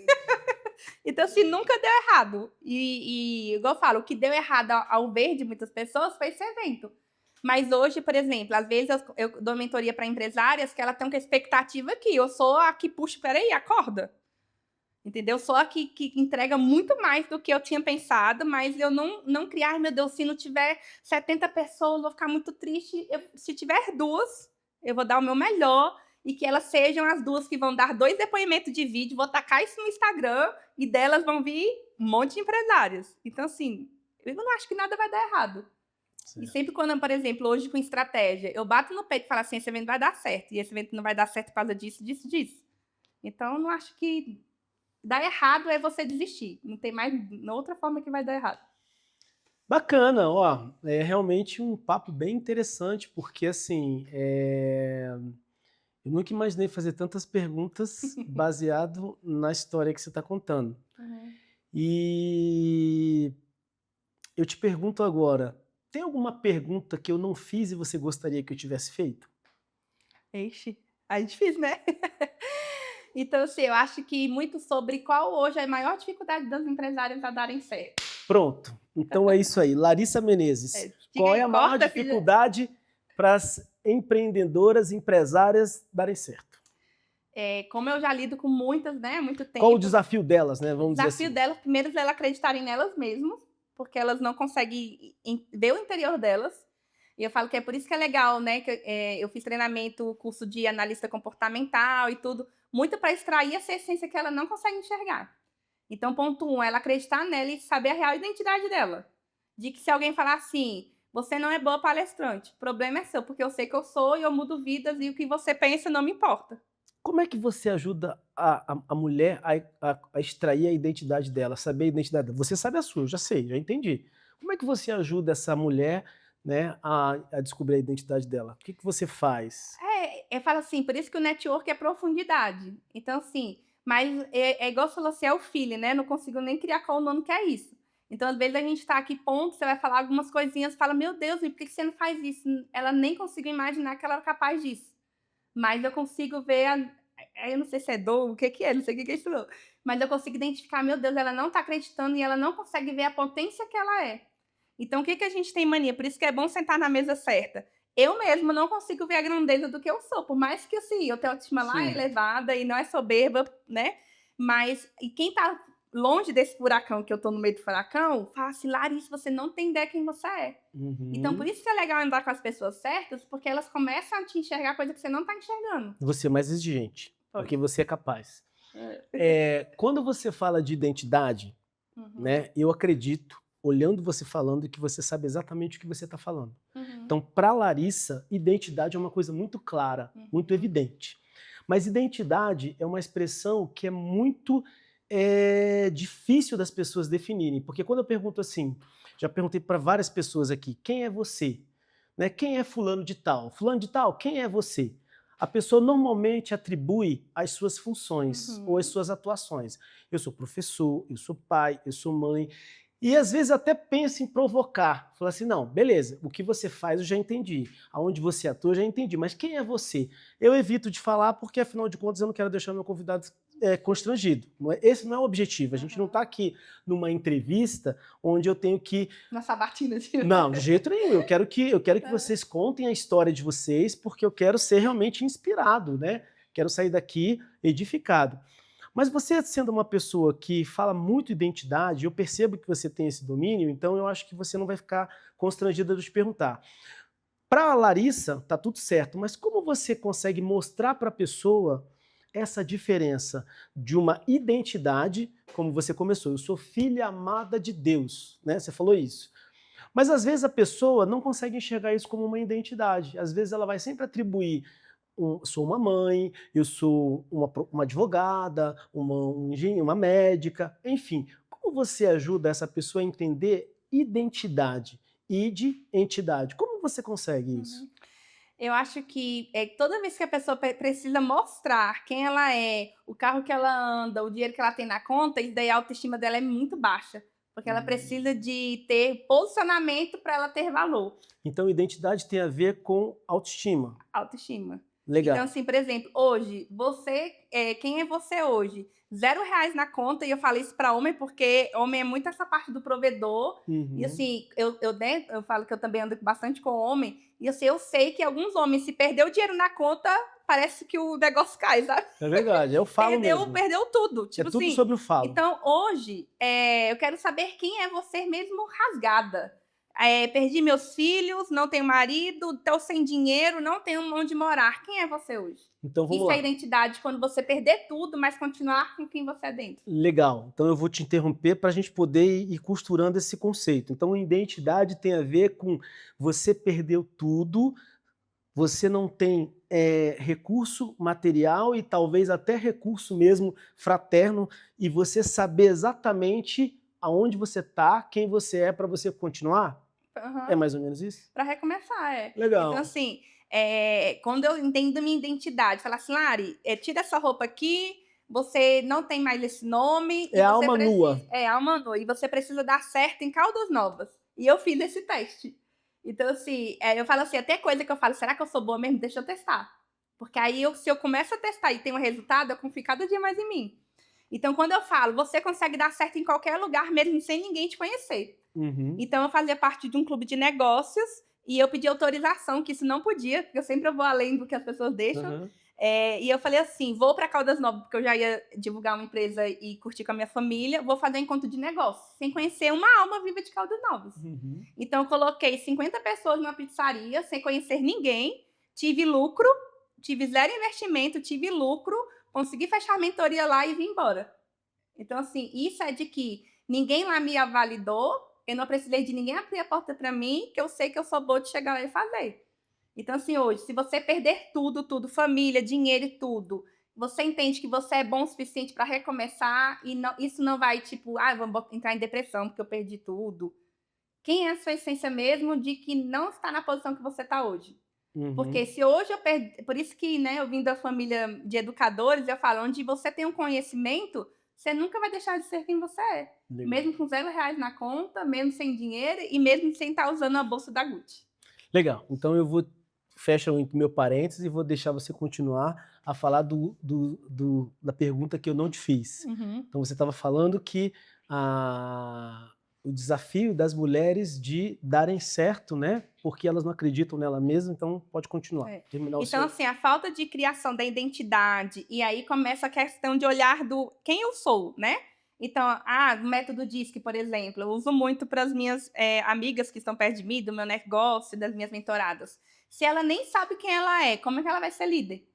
Então, assim, nunca deu errado. Igual eu falo, o que deu errado ao ver de muitas pessoas foi esse evento. Mas hoje, por exemplo, às vezes eu dou mentoria para empresárias que ela tem uma expectativa aqui. Eu sou a que puxa, peraí, acorda. Entendeu? Eu sou a que entrega muito mais do que eu tinha pensado, mas eu não criar, meu Deus, se não tiver 70 pessoas, eu vou ficar muito triste. Se tiver 2, eu vou dar o meu melhor e que elas sejam as 2 que vão dar 2 depoimentos de vídeo, vou tacar isso no Instagram e delas vão vir um monte de empresários. Então, assim, eu não acho que nada vai dar errado. Certo. E sempre quando, por exemplo, hoje com estratégia, eu bato no peito e falo assim, esse evento vai dar certo, e esse evento não vai dar certo por causa disso, disso, disso. Então, eu não acho que dar errado é você desistir. Não tem mais outra forma que vai dar errado. Bacana, ó, é realmente um papo bem interessante, porque assim, eu nunca imaginei fazer tantas perguntas baseado na história que você está contando. Uhum. E eu te pergunto agora, tem alguma pergunta que eu não fiz e você gostaria que eu tivesse feito? Ixi, aí é difícil, né? Então, assim, eu acho que muito sobre qual hoje é a maior dificuldade das empresárias a darem certo. Pronto, então é isso aí. Larissa Menezes, qual é a maior dificuldade para as empreendedoras, empresárias darem certo? Como eu já lido com muitas, né, há muito tempo. Qual o desafio delas, né? Vamos dizer assim. O desafio delas, primeiro, é elas acreditarem nelas mesmas, porque elas não conseguem ver o interior delas. E eu falo que é por isso que é legal, né? Que eu fiz treinamento, curso de analista comportamental e tudo, muito para extrair essa essência que ela não consegue enxergar. Então, ponto 1, ela acreditar nela e saber a real identidade dela. De que se alguém falar assim, você não é boa palestrante, o problema é seu, porque eu sei que eu sou e eu mudo vidas e o que você pensa não me importa. Como é que você ajuda a mulher a extrair a identidade dela, saber a identidade dela? Você sabe a sua, eu já sei, já entendi. Como é que você ajuda essa mulher, né, a descobrir a identidade dela? O que você faz? Eu falo assim, por isso que o network é profundidade. Então, assim, mas é igual você falou assim, é o filho, né? Não consigo nem criar qual o nome que é isso. Então, às vezes a gente tá aqui, ponto, você vai falar algumas coisinhas, fala, meu Deus, por que você não faz isso? Ela nem conseguiu imaginar que ela era capaz disso. Mas eu consigo ver, eu não sei se é dor, o que é, não sei o que é isso não. Mas eu consigo identificar, meu Deus, ela não tá acreditando e ela não consegue ver a potência que ela é. Então, o que a gente tem mania? Por isso que é bom sentar na mesa certa. Eu mesma não consigo ver a grandeza do que eu sou, por mais que assim, eu tenho autoestima lá elevada e não é soberba, né? Mas, e quem tá longe desse furacão, que eu tô no meio do furacão, fala assim, Larissa, você não tem ideia quem você é. Uhum. Então, por isso que é legal andar com as pessoas certas, porque elas começam a te enxergar coisa que você não tá enxergando. Você é mais exigente, porque você é capaz. Quando você fala de identidade, né, eu acredito, olhando você falando, que você sabe exatamente o que você está falando. Uhum. Então, para Larissa, identidade é uma coisa muito clara, muito evidente. Mas identidade é uma expressão que é muito difícil das pessoas definirem. Porque quando eu pergunto assim, já perguntei para várias pessoas aqui, quem é você? Né? Quem é fulano de tal? Fulano de tal, quem é você? a pessoa normalmente atribui as suas funções ou as Uhum. suas atuações. Eu sou professor, eu sou pai, eu sou mãe. E às vezes até pensa em provocar. Fala assim, não, beleza, o que você faz eu já entendi. Aonde você atua eu já entendi, mas quem é você? Eu evito de falar porque, afinal de contas, eu não quero deixar meu convidado constrangido. Esse não é o objetivo. A gente não está Aham. aqui numa entrevista onde eu tenho que Na sabatina de... não, de jeito nenhum. Eu quero que É. vocês contem a história de vocês, porque eu quero ser realmente inspirado, né? Quero sair daqui edificado. Mas você sendo uma pessoa que fala muito identidade, eu percebo que você tem esse domínio, então eu acho que você não vai ficar constrangida de te perguntar. Para a Larissa, tá tudo certo, mas como você consegue mostrar para a pessoa essa diferença de uma identidade, como você começou, eu sou filha amada de Deus, né? Você falou isso. Mas às vezes a pessoa não consegue enxergar isso como uma identidade. Às vezes ela vai sempre atribuir, sou uma mãe, eu sou uma advogada, uma médica, enfim. Como você ajuda essa pessoa a entender identidade e de entidade? Como você consegue isso? Uhum. Eu acho que toda vez que a pessoa precisa mostrar quem ela é, o carro que ela anda, o dinheiro que ela tem na conta, isso daí a autoestima dela é muito baixa. Porque ela precisa Hum. de ter posicionamento para ela ter valor. Então, identidade tem a ver com autoestima. Autoestima. Então, Legal. assim, por exemplo, hoje, quem é você hoje? R$ 0 na conta, e eu falo isso para homem, porque homem é muito essa parte do provedor. E Uhum. assim, eu falo que eu também ando bastante com homem, e assim, eu sei que alguns homens, se perder o dinheiro na conta, parece que o negócio cai, sabe? É verdade, eu falo mesmo. Perdeu tudo. É Tipo tudo assim, sobre o falo. então hoje, eu quero saber quem é você mesmo rasgada. Perdi meus filhos, não tenho marido, estou sem dinheiro, não tenho onde morar. Quem é você hoje? Então vamos Isso é lá. identidade, quando você perder tudo, mas continuar com quem você é dentro. Legal. Então eu vou te interromper para a gente poder ir costurando esse conceito. Então, identidade tem a ver com você perdeu tudo, você não tem recurso material e talvez até recurso mesmo fraterno, e você saber exatamente aonde você está, quem você é para você continuar? É Aham. mais ou menos isso? Para recomeçar, é. Então, Legal. assim, quando eu entendo minha identidade, falar assim: "Lari, tira essa roupa aqui, você não tem mais esse nome É e a você alma precisa", nua. alma nua, "e você precisa dar certo em Caldas Novas". E eu fiz esse teste. Então, assim, eu falo assim, até coisa que eu falo: "Será que eu sou boa mesmo? Deixa eu testar". Porque aí se eu começo a testar e tenho um resultado, eu confio cada dia mais em mim. Então, quando eu falo: "Você consegue dar certo em qualquer lugar, mesmo sem ninguém te conhecer". Uhum. Então eu fazia parte de um clube de negócios e eu pedi autorização, que isso não podia, porque eu sempre vou além do que as pessoas deixam. Aham. E eu falei assim: vou para Caldas Novas, porque eu já ia divulgar uma empresa e curtir com a minha família, vou fazer um encontro de negócios, sem conhecer uma alma viva de Caldas Novas. Uhum. Então eu coloquei 50 pessoas numa pizzaria, sem conhecer ninguém, tive lucro, tive zero investimento, tive lucro, consegui fechar a mentoria lá e vim embora. Então, assim, isso é de que ninguém lá me validou, eu não precisei de ninguém abrir a porta para mim, que eu sei que eu sou boa de chegar lá e fazer. Então, assim, hoje, se você perder tudo, tudo, família, dinheiro e tudo, você entende que você é bom o suficiente para recomeçar e isso não vai, tipo, vou entrar em depressão porque eu perdi tudo. Quem é a sua essência mesmo de que não está na posição que você está hoje? Porque Uhum. se hoje eu perdi, por isso que, né, eu vim da família de educadores, eu falo, onde você tem um conhecimento, você nunca vai deixar de ser quem você é. Legal. Mesmo com R$ 0 na conta, mesmo sem dinheiro e mesmo sem estar usando a bolsa da Gucci. Legal. Então eu vou fecha o meu parênteses e vou deixar você continuar a falar da pergunta que eu não te fiz. Uhum. Então você estava falando que o desafio das mulheres de darem certo, né? Porque elas não acreditam nela mesma, então pode continuar. É. Terminar o Então, seu. assim, a falta de criação da identidade, e aí começa a questão de olhar do quem eu sou, né? Então, o método DISC, por exemplo, eu uso muito para as minhas amigas que estão perto de mim, do meu negócio, das minhas mentoradas. Se ela nem sabe quem ela é, como é que ela vai ser líder?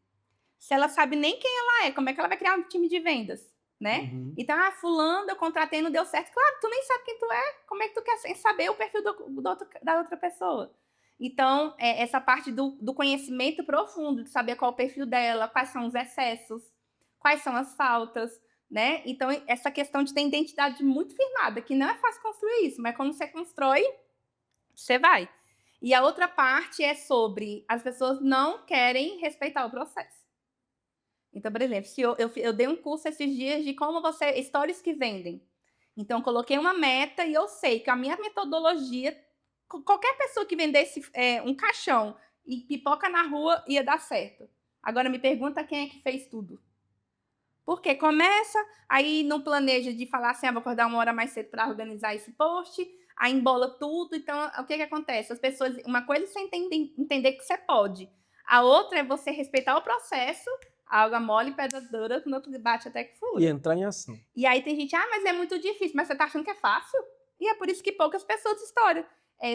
Se ela sabe nem quem ela é, como é que ela vai criar um time de vendas, né? Uhum. Então, fulano, eu contratei, não deu certo. Claro, tu nem sabe quem tu é. Como é que tu quer saber o perfil da outra pessoa? Então, essa parte do conhecimento profundo, de saber qual é o perfil dela, quais são os excessos, quais são as faltas, né? Então, essa questão de ter identidade muito firmada, que não é fácil construir isso, mas quando você constrói, você vai. E a outra parte é sobre as pessoas não querem respeitar o processo. Então, por exemplo, se eu dei um curso esses dias de como você... Stories que vendem. Então, eu coloquei uma meta e eu sei que a minha metodologia... Qualquer pessoa que vendesse um caixão e pipoca na rua ia dar certo. Agora, me pergunta quem é que fez tudo. Porque começa, aí não planeja de falar assim, vou acordar 1 hora mais cedo para organizar esse post, aí embola tudo. Então, o que acontece? As pessoas... Uma coisa é você entender que você pode. A outra é você respeitar o processo... Água mole e pedra dura, no outro bate até que fura. E entrar em ação. E aí tem gente, mas é muito difícil. Mas você tá achando que é fácil? E é por isso que poucas pessoas estouram.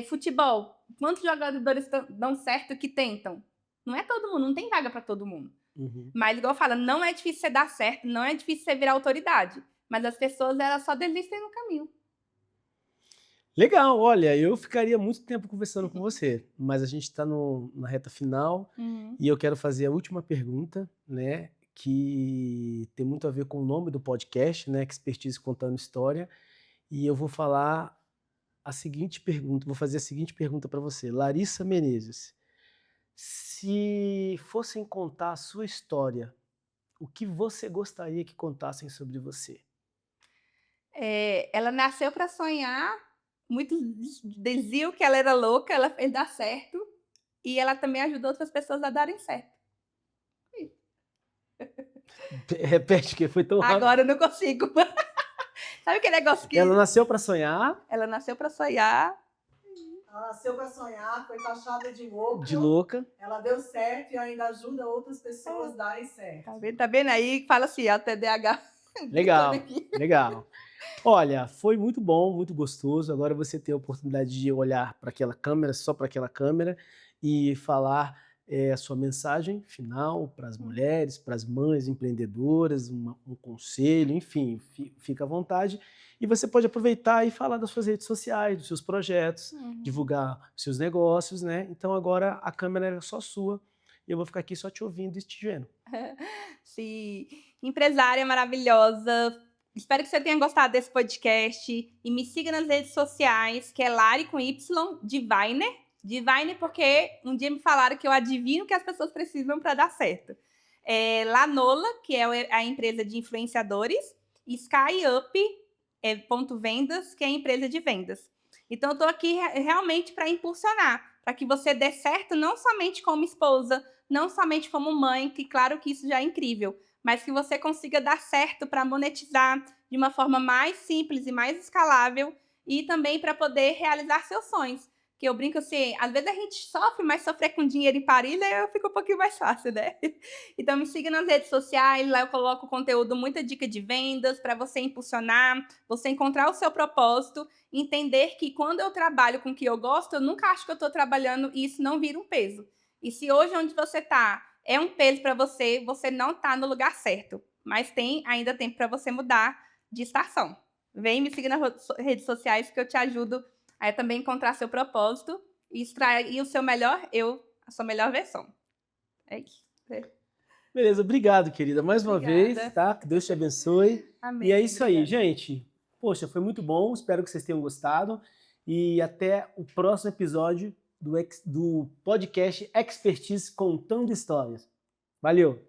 Futebol, quantos jogadores dão certo que tentam? Não é todo mundo, não tem vaga para todo mundo. Uhum. Mas, igual fala, não é difícil você dar certo, não é difícil você virar autoridade. Mas as pessoas, elas só desistem no caminho. Legal, olha, eu ficaria muito tempo conversando com você, mas a gente está na reta final e eu quero fazer a última pergunta, né, que tem muito a ver com o nome do podcast, né, Expertise Contando História, e eu vou falar a seguinte pergunta, vou fazer a seguinte pergunta para você, Larissa Menezes, se fossem contar a sua história, o que você gostaria que contassem sobre você? Ela nasceu para sonhar. Muitos diziam que ela era louca, ela fez dar certo. E ela também ajudou outras pessoas a darem certo. Repete, que foi tão rápido. Agora eu não consigo. Sabe aquele negócio que... Ela nasceu para sonhar. Ela nasceu para sonhar. Ela nasceu para sonhar, foi taxada de louca. De louca. Ela deu certo e ainda ajuda outras pessoas a darem certo. Tá vendo aí? Fala assim, a TDAH. Legal, legal. Olha, foi muito bom, muito gostoso. Agora você tem a oportunidade de olhar para aquela câmera, só para aquela câmera, e falar a sua mensagem final para as mulheres, para as mães empreendedoras, um conselho, enfim, fica à vontade. E você pode aproveitar e falar das suas redes sociais, dos seus projetos, divulgar os seus negócios, né? Então agora a câmera é só sua e eu vou ficar aqui só te ouvindo e te vendo. Sim, empresária maravilhosa. Espero que você tenha gostado desse podcast e me siga nas redes sociais, que é Lari com Y, Diviner. Diviner porque um dia me falaram que eu adivinho o que as pessoas precisam para dar certo. Lanola, que é a empresa de influenciadores, e SkyUp.vendas, que é a empresa de vendas. Então, eu estou aqui realmente para impulsionar, para que você dê certo não somente como esposa, não somente como mãe, que claro que isso já é incrível, mas que você consiga dar certo para monetizar de uma forma mais simples e mais escalável e também para poder realizar seus sonhos. Que eu brinco assim, às vezes a gente sofre, mas sofrer com dinheiro em Paris, eu fico um pouquinho mais fácil, né? Então me siga nas redes sociais, lá eu coloco conteúdo, muita dica de vendas para você impulsionar, você encontrar o seu propósito, entender que quando eu trabalho com o que eu gosto, eu nunca acho que eu estou trabalhando e isso não vira um peso. E se hoje onde você está é um peso para você, você não está no lugar certo. Mas tem ainda tempo para você mudar de estação. Vem me seguir nas redes sociais que eu te ajudo a também encontrar seu propósito e extrair o seu melhor eu, a sua melhor versão. É isso. Beleza, obrigado, querida, mais uma vez, tá? Que Deus te abençoe. Amém. E é isso aí, gente. Poxa, foi muito bom, espero que vocês tenham gostado. E até o próximo episódio do podcast Expertise Contando Histórias. Valeu!